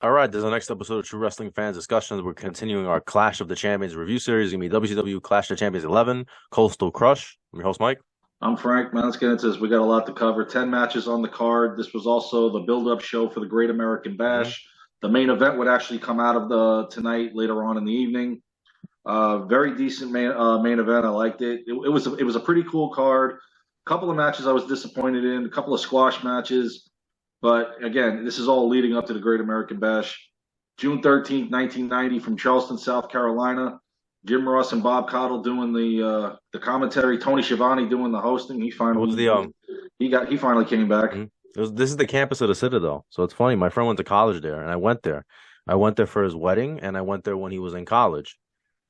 All right, this is the next episode of True Wrestling Fans Discussions. We're continuing our Clash of the Champions review series. It's going to be WCW Clash of the Champions 11, Coastal Crush. I'm your host, Mike. I'm Frank, man. Let's get into this. We got a lot to cover. 10 matches on the card. This was also the build-up show for the Great American hmm Bash. The main event would actually come out of the tonight later on in the evening. Very decent main event. I liked it. It was a pretty cool card. A couple of matches I was disappointed in. A couple of squash matches, but again, this is all leading up to the Great American Bash. June 13th, 1990, from Charleston, South Carolina. Jim Ross and Bob Caudle doing the commentary. Tony Schiavone doing the hosting. He It was finally the he finally came back. this is the campus of the Citadel. So it's funny. My friend went to college there, and I went there. I went there for his wedding, and I went there when he was in college.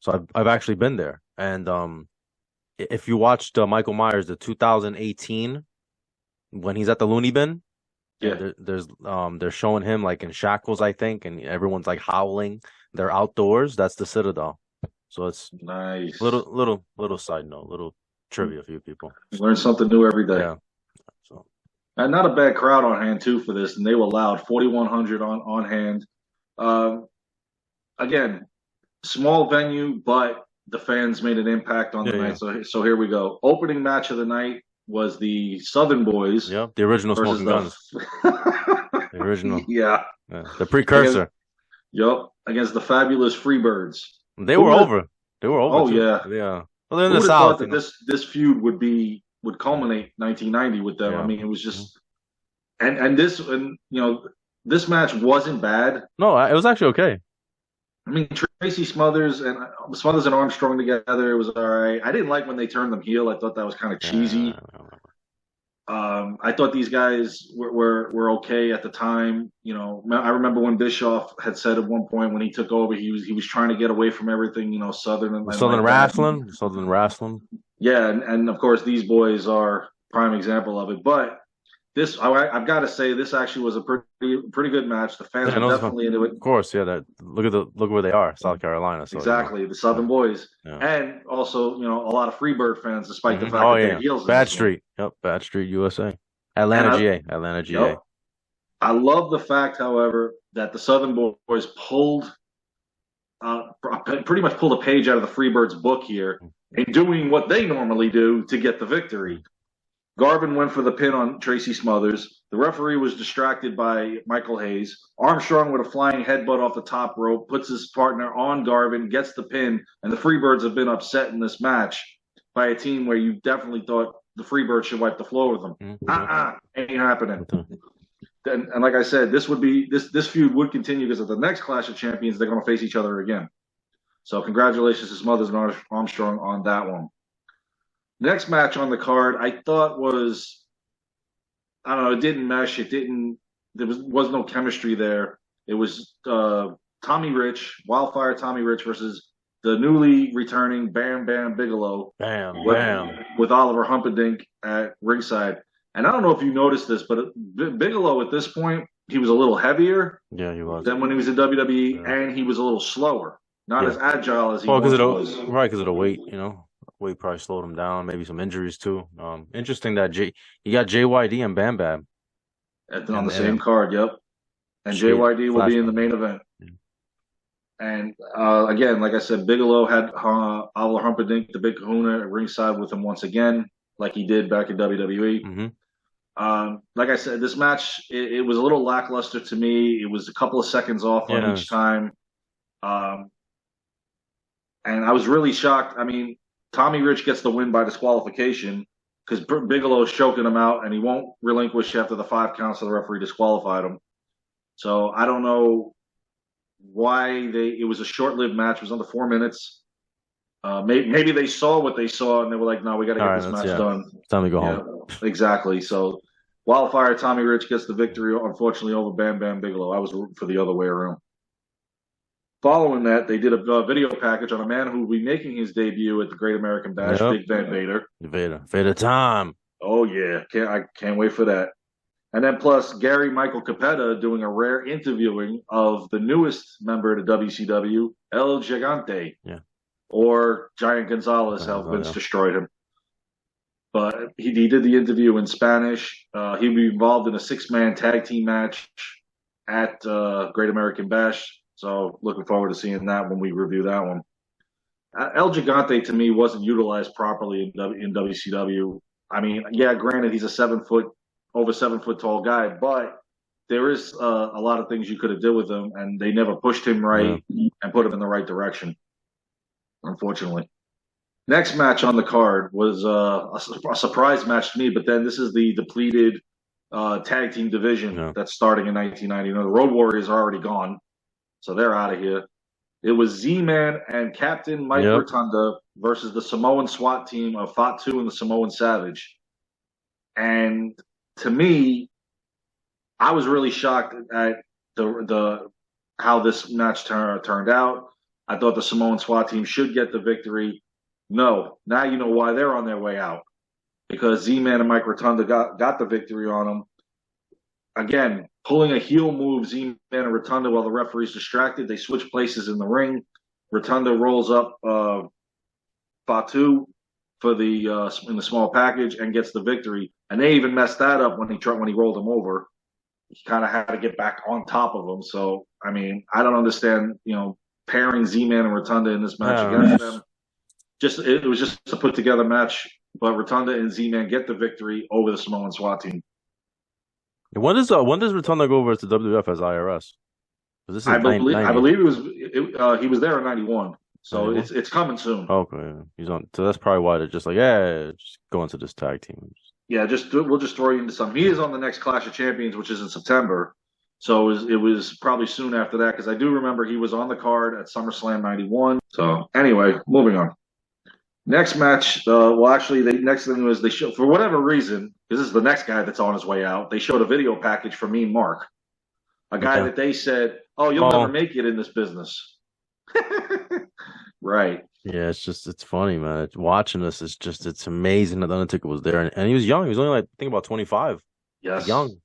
So I've actually been there. And if you watched Michael Myers, the 2018 when he's at the Looney Bin, Yeah, they're showing him like in shackles, I think, and everyone's like howling. They're outdoors. That's the Citadel. So it's nice. little side note, little trivia for you people. Learn something new every day. Yeah. So And not a bad crowd on hand too for this, and they were loud. 4,100 on hand. Um, Again, small venue, but the fans made an impact on the yeah. night. So here we go. Opening match of the night was the Southern Boys Yep. The original versus Smoking Guns. The original. yeah, Yeah. The against precursor. against the fabulous Freebirds. They Who were would have? over. They were over Oh too. yeah, Yeah. Well, they're in who the would have thought South, that this feud would culminate 1990 with them? I Yeah. mean, it was Mhm. just this match wasn't bad. No, it was actually okay. I mean, Tracy Smothers and Armstrong together, it was all right. I didn't like when they turned them heel. I thought that was kind of cheesy. Yeah. I thought these guys were okay at the time. You know, I remember when Bischoff had said at one point when he took over, he was trying to get away from everything, Southern and Southern like that. Wrestling. Southern Wrestling. Yeah, and of course these boys are prime example of it. But I've got to say, this actually was a pretty good match. The fans Yeah, were no, definitely into it. of course, yeah. That look where they are, South Carolina. So Exactly, the yeah. Southern Boys, Yeah. and also a lot of Freebird fans, despite the fact Oh that they're yeah, heels in Bad this one. Street. Yep, Bad Street, USA. And Atlanta, GA. Atlanta, GA. yep, I love the fact, however, that the Southern Boys pretty much pulled a page out of the Freebirds book here in doing what they normally do to get the victory. Garvin went for the pin on Tracy Smothers. The referee was distracted by Michael Hayes. Armstrong, with a flying headbutt off the top rope, puts his partner on Garvin, gets the pin, and the Freebirds have been upset in this match by a team where you definitely thought the Freebirds should wipe the floor with them. Ain't happening. And like I said, this feud would continue because at the next Clash of Champions, they're going to face each other again. So congratulations to Smothers and Armstrong on that one. Next match on the card, I thought was, I don't know, it didn't mesh. There was no chemistry there. It was Tommy Rich, Wildfire Tommy Rich versus the newly returning Bam Bam Bigelow Bam, with, bam. with Oliver Humperdinck at ringside. And I don't know if you noticed this, but Bigelow at this point, he was a little heavier Yeah, he was. than when he was in WWE, Yeah. and he was a little slower, not Yeah. as agile as he Well, once was. because of the weight, weight probably slowed him down. Maybe some injuries too. Interesting that you got JYD and Bam Bam On the same and card, yep. And straight JYD will be in the flashback. main event. Yeah. And again, like I said, Bigelow had Oliver Humperdinck, the Big Kahuna, at ringside with him once again, like he did back in WWE. Like I said, this match, it was a little lackluster to me. It was a couple of seconds off on each time. And I was really shocked. I mean, Tommy Rich gets the win by disqualification because Bigelow's choking him out, and he won't relinquish after the 5 counts, so the referee disqualified him. So I don't know why it was a short-lived match. It was under 4 minutes. Maybe they saw what they saw and they were like, no, we got to get this match done. It's time to go home. Exactly. So Wildfire Tommy Rich gets the victory, unfortunately, over Bam Bam Bigelow. I was rooting for the other way around. Following that, they did a video package on a man who will be making his debut at the Great American Bash, Yep. Big Van Vader. Vader time. Oh yeah, I can't wait for that. And then plus Gary Michael Capetta doing a rare interviewing of the newest member of the WCW, El Gigante. Yeah. Or Giant Gonzalez, how Vince destroyed him. But he did the interview in Spanish. He'd be involved in a 6-man tag team match. at Great American Bash. So looking forward to seeing that when we review that one. El Gigante to me wasn't utilized properly in WCW. I mean, yeah, granted he's a over 7 foot tall guy, but there is a lot of things you could have did with him, and they never pushed him right and put him in the right direction. Unfortunately. Next match on the card was a surprise match to me, but then this is the depleted tag team division that's starting in 1990. You know, the Road Warriors are already gone, so they're out of here. It was Z-Man and Captain Mike Rotunda versus the Samoan SWAT team of Fatu and the Samoan Savage. And to me, I was really shocked at the how this match turned out. I thought the Samoan SWAT team should get the victory. No, now you know why they're on their way out. Because Z-Man and Mike Rotunda got the victory on them. Again, pulling a heel move, Z-Man and Rotunda while the referee's distracted. They switch places in the ring. Rotunda rolls up Fatu for in the small package and gets the victory. And they even messed that up when he rolled him over. He kind of had to get back on top of him. So, I mean, I don't understand, pairing Z-Man and Rotunda in this match against them. It was just a put together match, but Rotunda and Z-Man get the victory over the Samoan SWAT team. When does Rotunda go over to WWF as IRS? This is I believe he was there in 91, so it's coming soon. Okay, he's on. So that's probably why they're just like, just go into this tag team. Yeah, we'll just throw you into something. He is on the next Clash of Champions, which is in September. So it was probably soon after that, because I do remember he was on the card at SummerSlam 91. So anyway, moving on. Next match, the next thing was they showed, for whatever reason, because this is the next guy that's on his way out, they showed a video package for Mean Mark, a guy that they said, you'll never make it in this business. Right. Yeah, it's funny, man. Watching this, it's amazing that Undertaker was there. And he was young. He was only, I think, about 25. Yes. Young.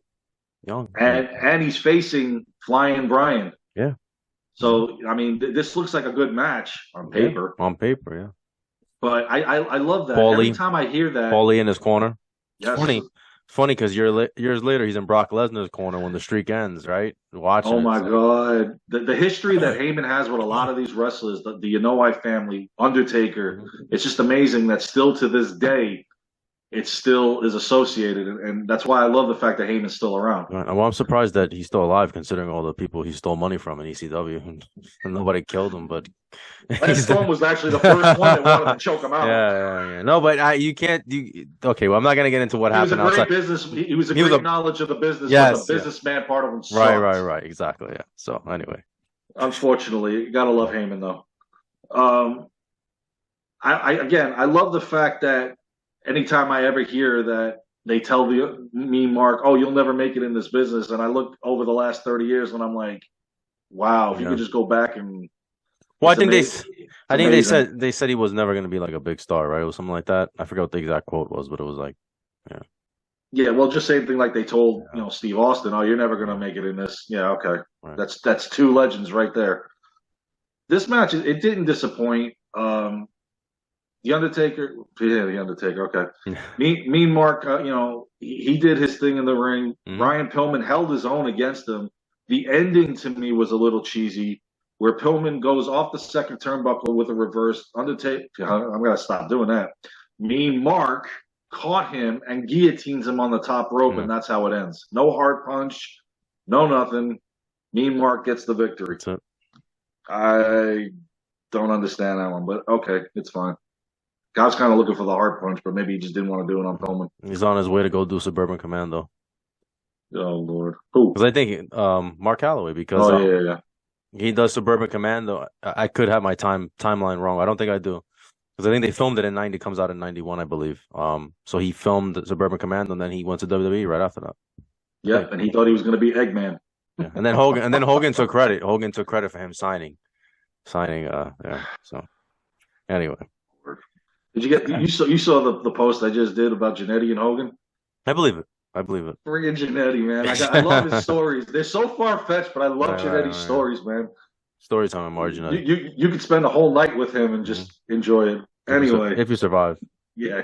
And he's facing Flying Brian. Yeah. So, I mean, this looks like a good match on paper. On paper, yeah. But I love that. Paulie, every time I hear that. Paulie in his corner. Yes. Funny because years later, he's in Brock Lesnar's corner when the streak ends, right? Watching. Oh, my God. The history that Heyman has with a lot of these wrestlers, the Inoue family, Undertaker, it's just amazing that still to this day, it still is associated. And that's why I love the fact that Heyman's still around. Right. Well, I'm surprised that he's still alive, considering all the people he stole money from in ECW. And nobody killed him, but... Storm was actually the first one that wanted to choke him out. Yeah. No, but you can't... Okay, well, I'm not going to get into what happened outside. He was a great knowledge of the business. Yes, a businessman part of him sucked. Right. Exactly, yeah. So, anyway. Unfortunately, you got to love Heyman, though. I love the fact that anytime I ever hear that they tell me, Mark, you'll never make it in this business. And I look over the last 30 years and I'm like, wow, if you could just go back and. Well, I think they said he was never going to be like a big star, right? Or something like that. I forget what the exact quote was, but it was like, yeah. Yeah, well, just same thing like they told, Steve Austin, you're never going to make it in this. Yeah, okay. Right. That's two legends right there. This match, it didn't disappoint. The Undertaker, okay. Mean Mark, he did his thing in the ring. Mm-hmm. Brian Pillman held his own against him. The ending to me was a little cheesy, where Pillman goes off the second turnbuckle with a reverse. Undertaker, I'm going to stop doing that. Mean Mark caught him and guillotines him on the top rope, and that's how it ends. No hard punch, no nothing. Mean Mark gets the victory. That's it. I don't understand that one, but okay, it's fine. I was kind of looking for the hard punch, but maybe he just didn't want to do it on Pillman. He's on his way to go do Suburban Commando. Oh, Lord. Who? Because I think Mark Calloway, because yeah. He does Suburban Commando. I could have my timeline wrong. I don't think I do. Because I think they filmed it in 90, comes out in 91, I believe. So he filmed Suburban Commando, and then he went to WWE right after that. Yeah, and he thought he was going to be Eggman. Yeah. And then Hogan took credit. Hogan took credit for him signing. Yeah. So anyway. Did you saw the post I just did about Jannetty and Hogan? I believe it. Friggin' Jannetty, man. I love his stories. They're so far-fetched, but I love Jannetty's stories, man. Story time and Margin. You could spend a whole night with him and just enjoy it. Anyway. If you survive. Yeah.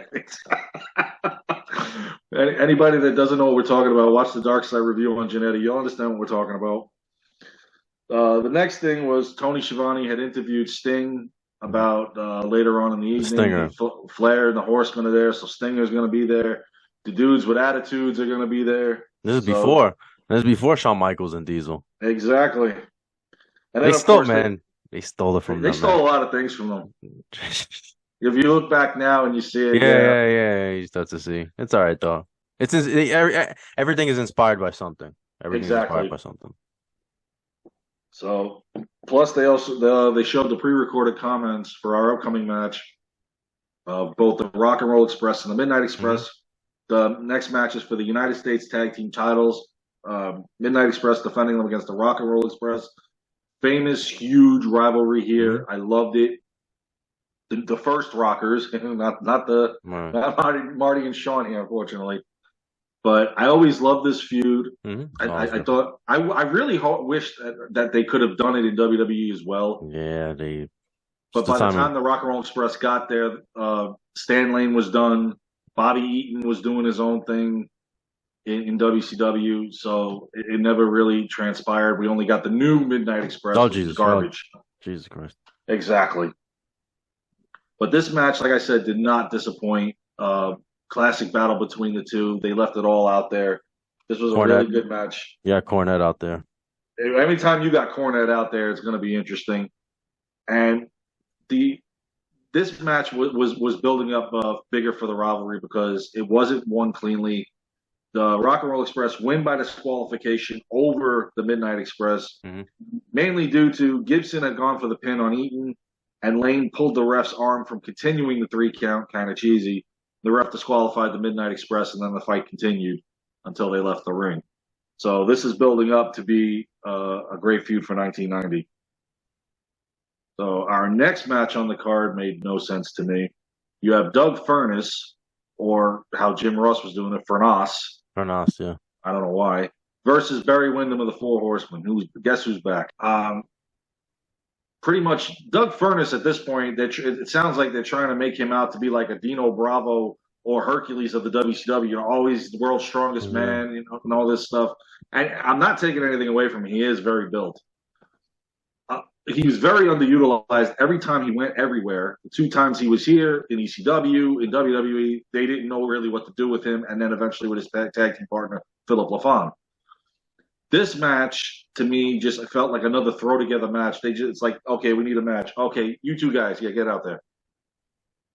Anybody that doesn't know what we're talking about, watch the Dark Side review on Genetti. You'll understand what we're talking about. The next thing was Tony Schiavone had interviewed Sting about later on in the The evening. Stinger. Flair and the Horsemen are there, so Stinger's going to be there. The dudes with attitudes are going to be there. This is So before. This is before Shawn Michaels and Diesel. exactly. And They then of stole, course man. They stole it from they them, stole man. a lot of things from them. If you look back now and you see it, Yeah, yeah, yeah, yeah. You start to see. It's all right though. Everything is inspired by something. Everything is inspired exactly. by something. So plus they also they showed the pre-recorded comments for our upcoming match of both the Rock and Roll Express and the Midnight Hmm. Express. The next match is for the United States Tag Team titles. Midnight Express defending them against the Rock and Roll Express. Famous, huge rivalry Hmm. here. I loved it. The first Rockers, Right. not Marty and Sean here, unfortunately. But I always loved this feud. It's always I good. thought I really wished that they could have done it in WWE as well. Yeah, they just But the by the timing. time the Rock and Roll Express got there, Stan Lane was done. Bobby Eaton was doing his own thing in WCW, so it never really transpired. We only got the new Midnight Express, Oh which was Jesus! Oh garbage. Jesus Christ! Exactly. But this match, like I said, did not disappoint. Classic battle between the two. They left it all out there. This was a really Cornette. good match. Yeah, Cornette out there. Anytime you got Cornette out there, it's going to be interesting. And the this match was building up bigger for the rivalry because it wasn't won cleanly. The Rock and Roll Express win by disqualification over the Midnight Express, Hmm. mainly due to Gibson had gone for the pin on Eaton, and Lane pulled the ref's arm from continuing the 3 count, kind of cheesy. The ref disqualified the Midnight Express, and then the fight continued until they left the ring. So this is building up to be a great feud for 1990. So our next match on the card made no sense to me. You have Doug Furnace, or how Jim Ross was doing it, Furnas. Furnas, yeah. I don't know why. Versus Barry Windham of the Four Horsemen. Guess who's back? Pretty much Doug Furnace at this point. It sounds like they're trying to make him out to be like a Dino Bravo or Hercules of the WCW. You know, always the world's strongest Yeah. man, and all this stuff. And I'm not taking anything away from him. He is very built. He was very underutilized every time he went everywhere. The 2 times he was here in ECW, in WWE, they didn't know really what to do with him. And then eventually with his tag team partner, Philip LaFon. This match to me just felt like another throw together match. It's like, okay, we need a match. Okay, you two guys, yeah, get out there.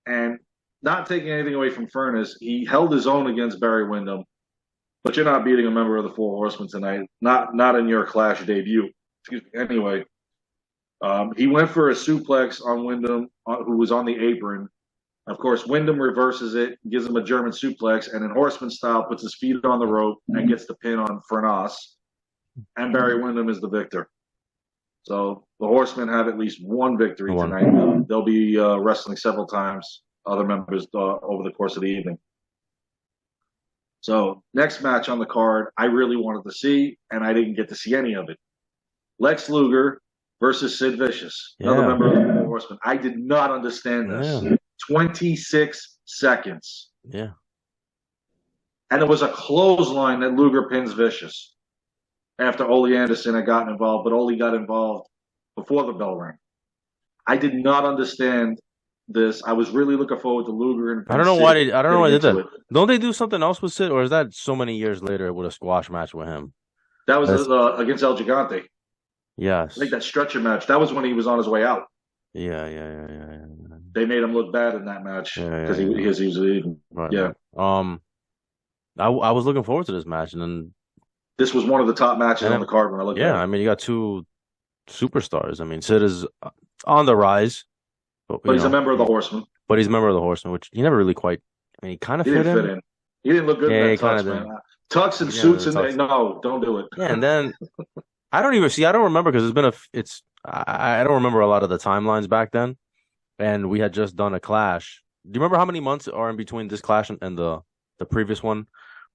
And not taking anything away from Furnace, he held his own against Barry Windham, but you're not beating a member of the Four Horsemen tonight. Not in your Clash debut. Excuse me. Anyway, he went for a suplex on Wyndham, who was on the apron. Of course, Wyndham reverses it, gives him a German suplex, and in Horseman style, puts his feet on the rope and gets the pin on Furnas. And Barry Windham is the victor. So the Horsemen have at least one victory One. tonight. They'll be wrestling several times, other members over the course of the evening. So next match on the card, I really wanted to see, and I didn't get to see any of it. Lex Luger versus Sid Vicious, another Yeah. member of the Four Horsemen. I did not understand this. Yeah. 26 seconds. Yeah. And it was a clothesline that Luger pins Vicious after Ole Anderson had gotten involved, but Ole got involved before the bell rang. I did not understand this. I was really looking forward to Luger I don't and know Sid why they. I don't know why getting they did into that. it. Don't they do something else with Sid, or is that so many years later with a squash match with him? That was That's, against El Gigante. I think yes. that stretcher match, that was when he was on his way out. Yeah. Yeah. Yeah. Yeah. Yeah. They made him look bad in that match Yeah. because Yeah. Yeah. he was leaving. Right. Yeah. Right. I was looking forward to this match, and then This was one of the top matches on the card when I looked yeah, at I it. mean, you got two superstars. I mean, Sid is on the rise, but But he's a member of the Horsemen. but he's a member of the Horsemen, which he never really quite. I mean, he kind of He fit didn't fit in. in. He didn't look good Yeah, in he that kind tux, of man. did. Tux and Yeah, suits the and tux. no, don't do it. Yeah, and then I don't even see. I don't remember because I don't remember a lot of the timelines back then, and we had just done a clash. Do you remember how many months are in between this clash and the previous one?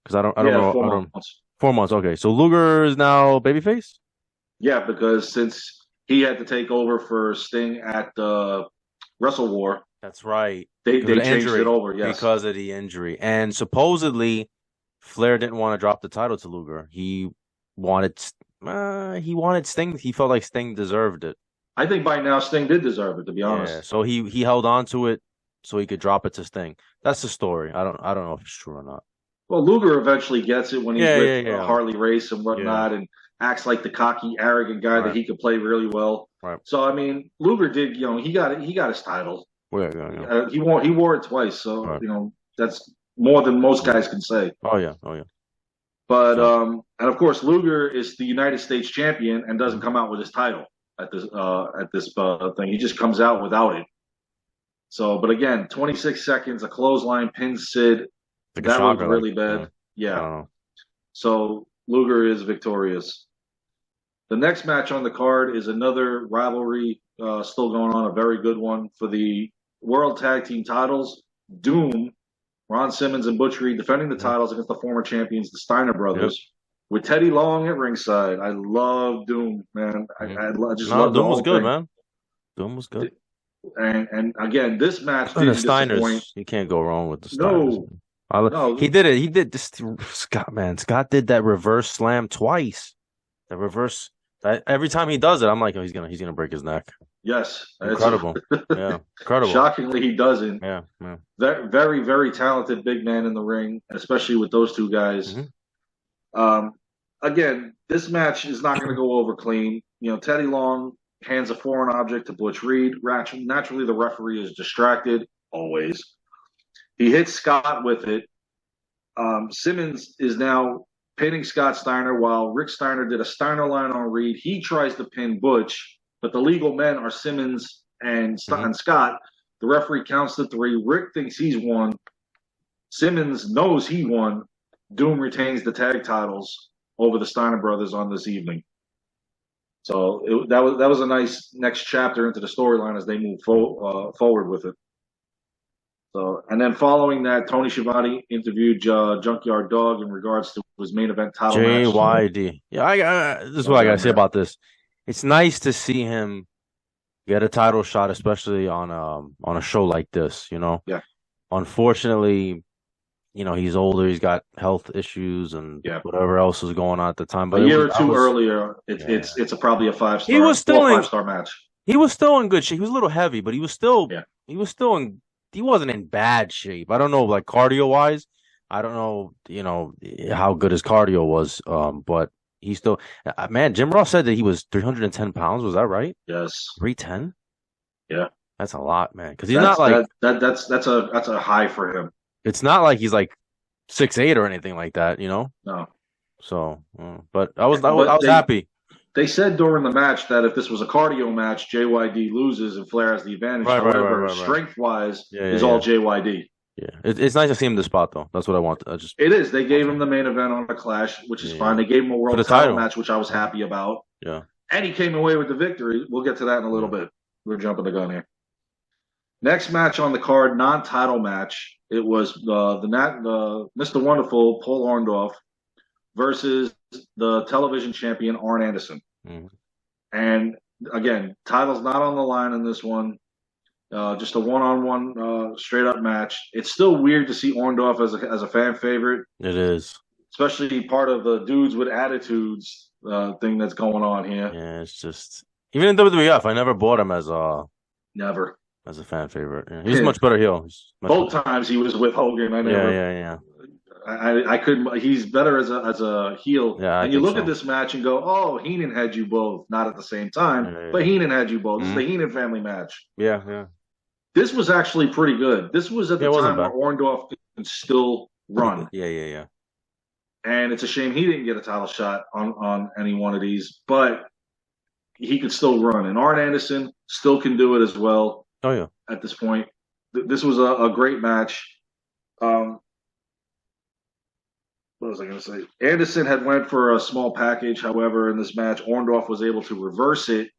Because I don't Yeah, know. 4 months. 4 months. Okay, so Luger is now babyface. Yeah, because since he had to take over for Sting at Wrestle War, That's right. they Because of the changed injury. it over. Yes. Because of the injury. And supposedly Flair didn't want to drop the title to Luger. Wanted he wanted Sting. He felt like Sting deserved it. I think by now Sting did deserve it, to be Yeah, honest. so he held on to it so he could drop it to Sting. That's the story. I don't know if it's true or not. Well, Luger eventually gets it when he's Yeah, with yeah, yeah, Harley Race and yeah. whatnot, and acts like the cocky, arrogant guy that Right, he could play really well. right. So I mean, Luger did, he got it. He got his title. Yeah, yeah, yeah. He wore it twice. So Right. that's more than most guys can say. Oh yeah, oh yeah. But So and of course, Luger is the United States champion and doesn't mhm. come out with his title at this thing. He just comes out without it. So, but again, 26 seconds, a clothesline pins Sid. Like a That looked shocker, like really yeah. bad. I Yeah. don't know. So Luger is victorious. The next match on the card is another rivalry still going on, a very good one for the World Tag Team titles. Doom, Ron Simmons and Butch Reed defending the Mhm. titles against the former champions, the Steiner Yep. brothers, with Teddy Long at ringside. I love Doom, man. Mhm. I just No, love the Doom was whole good, thing. man. Doom was good. And again, this match And the didn't disappoint. Steiners, you can't go wrong with the Steiners. No, He no, did it. He did this. Scott, man, Scott did that reverse slam twice. The reverse. Every time he does it, I'm like, oh, he's gonna break his neck. yes, Incredible. Yeah, incredible. shockingly he doesn't. Yeah, yeah. Very, very talented big man in the ring, especially with those two guys. Hmm. Um, again, this match is not going to go over clean. Teddy Long hands a foreign object to Butch Reed. Naturally, the referee is distracted always. He hits Scott with it. Simmons is now pinning Scott Steiner while Rick Steiner did a Steiner line on Reed. He tries to pin Butch, but the legal men are Simmons and Hmm. Scott. The referee counts to 3. Rick thinks he's won. Simmons knows he won. Doom retains the tag titles over the Steiner brothers on this evening. So that was a nice next chapter into the storyline as they move forward with it. So, and then following that, Tony Schiavone interviewed Junkyard Dog in regards to his main event title match. JYD. Yeah, this is what I gotta say about this. It's nice to see him get a title shot, especially on a show like this. Yeah. Unfortunately, he's older. He's got health issues and Yeah. whatever else was going on at the time. But A year or two earlier, Yeah. it's probably a 5-star. He was still in 5-star match. He was still in good shape. He was a little heavy, but he was still Yeah. he was still in he wasn't in bad shape. I don't know, like cardio wise. I don't know, how good his cardio was. But he still man, Jim Ross said that he was 310 pounds. Was that right? Yes. 310? Yeah. That's a lot, man. Because he's not like that's a high for him. it's not like he's like 6'8" or anything like that, No. So, but I was happy. They said during the match that if this was a cardio match, JYD loses and Flair has the advantage. Right, However, strength-wise, is all JYD. Yeah, it's nice to see him in the spot though. That's what I want. It is. They gave him the main event on a Clash, which is fine. They gave him a world title match, which I was happy about. Yeah, and he came away with the victory. We'll get to that in a little bit. We're jumping the gun here. Next match on the card, non-title match. It was Mr. Wonderful Paul Orndorff versus the television champion Arn Anderson. Mm-hmm. And again, title's not on the line in this one. Just a one-on-one straight up match. It's still weird to see Orndorff as a fan favorite. It is, especially part of the dudes with attitudes thing that's going on here. Yeah, it's just even in WWF, I never bought him as a fan favorite. Yeah. He's a much better heel. Both times he was with Hogan. I never. Yeah. I couldn't. He's better as a heel. Yeah, and you look at this match and go, "Oh, Heenan had you both, not at the same time, but Heenan had you both." This is the Heenan family match. Yeah. This was actually pretty good. This was at the time where Orndorff can still run. Yeah. And it's a shame he didn't get a title shot on any one of these, but he could still run. And Arn Anderson still can do it as well. Oh yeah. At this point, this was a great match. What was I going to say? Anderson had went for a small package. However, in this match, Orndorff was able to reverse it,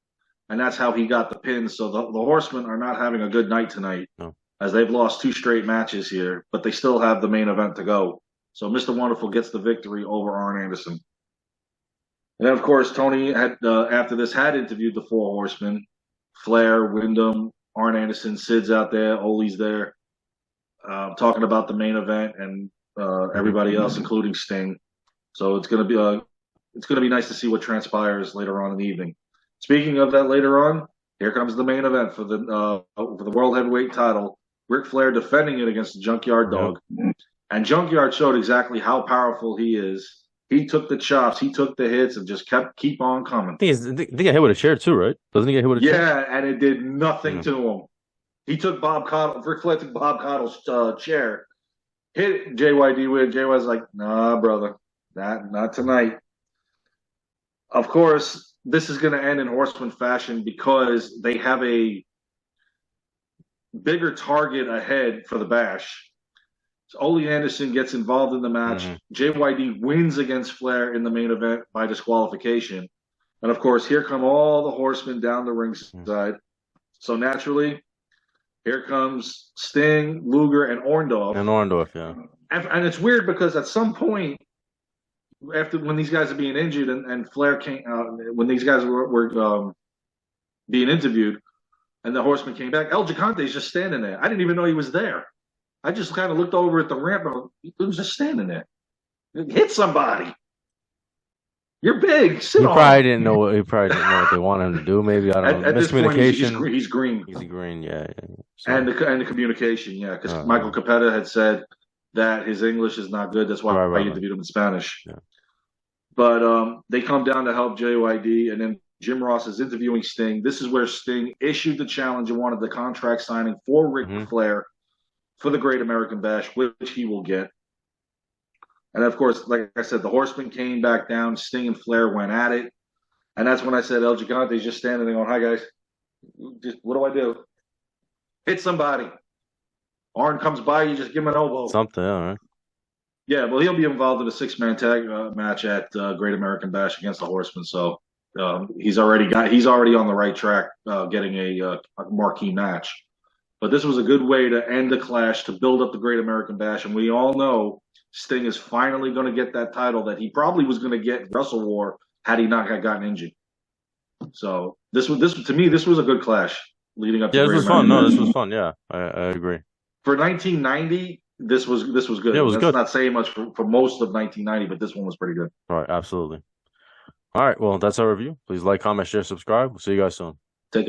and that's how he got the pin. So the Horsemen are not having a good night tonight, as they've lost 2 straight matches here, but they still have the main event to go. So Mr. Wonderful gets the victory over Arn Anderson. And then, of course, Tony had after this had interviewed the 4 Horsemen: Flair, Wyndham, Arn Anderson, Sid's out there, Ole's there, talking about the main event. And everybody else, including Sting. So it's gonna be nice to see what transpires later on in the evening. Speaking of that, later on, here comes the main event for the World Heavyweight title. Ric Flair defending it against the Junkyard Yep. Dog, and Junkyard showed exactly how powerful he is. He took the chops, he took the hits, and just keep on coming. I think he got hit with a chair too, right? Doesn't he get hit with a chair? Yeah, and it did nothing to him. He took Bob Caudle, Ric Flair took Bob Caudle's chair, hit JYD with. JYD's like, nah, brother, not tonight. Of course, this is going to end in Horseman fashion because they have a bigger target ahead for the Bash. So Ole Anderson gets involved in the match. JYD wins against Flair in the main event by disqualification. And of course, here come all the horsemen down the ringside. So naturally, here comes Sting, Luger, and Orndorff. Yeah. And it's weird because at some point, when these guys are being injured and Flair came, when these guys were being interviewed, and the Horseman came back, El Gigante's just standing there. I didn't even know he was there. I just kind of looked over at the ramp and he was just standing there. Hit somebody. You're big. Sit on. He probably didn't know what they wanted him to do. Maybe I don't know. Miscommunication. Point, he's green. He's green. Yeah. So. And the communication. Yeah, because Michael Capetta had said that his English is not good. That's why I interviewed him in Spanish. Yeah. But they come down to help JYD, and then Jim Ross is interviewing Sting. This is where Sting issued the challenge and wanted the contract signing for Ric Flair for the Great American Bash, which he will get. And of course, like I said, the Horsemen came back down. Sting and Flair went at it. And that's when I said El Gigante's just standing there going, hi, guys. What do I do? Hit somebody. Arn comes by, you just give him an elbow. Something, all right. Yeah, well, he'll be involved in a 6-man tag match at Great American Bash against the Horsemen. So he's already on the right track getting a marquee match. But this was a good way to end the Clash, to build up the Great American Bash. And we all know Sting is finally going to get that title that he probably was going to get in Wrestle War had he not gotten injured. So this to me, this was a good Clash leading up to this was fun. No, this was fun. Yeah, I agree. For 1990, this was good. Yeah, it was good. Not saying much for most of 1990, but this one was pretty good. All right, absolutely. All right, well, that's our review. Please like, comment, share, subscribe. We'll see you guys soon. Take care.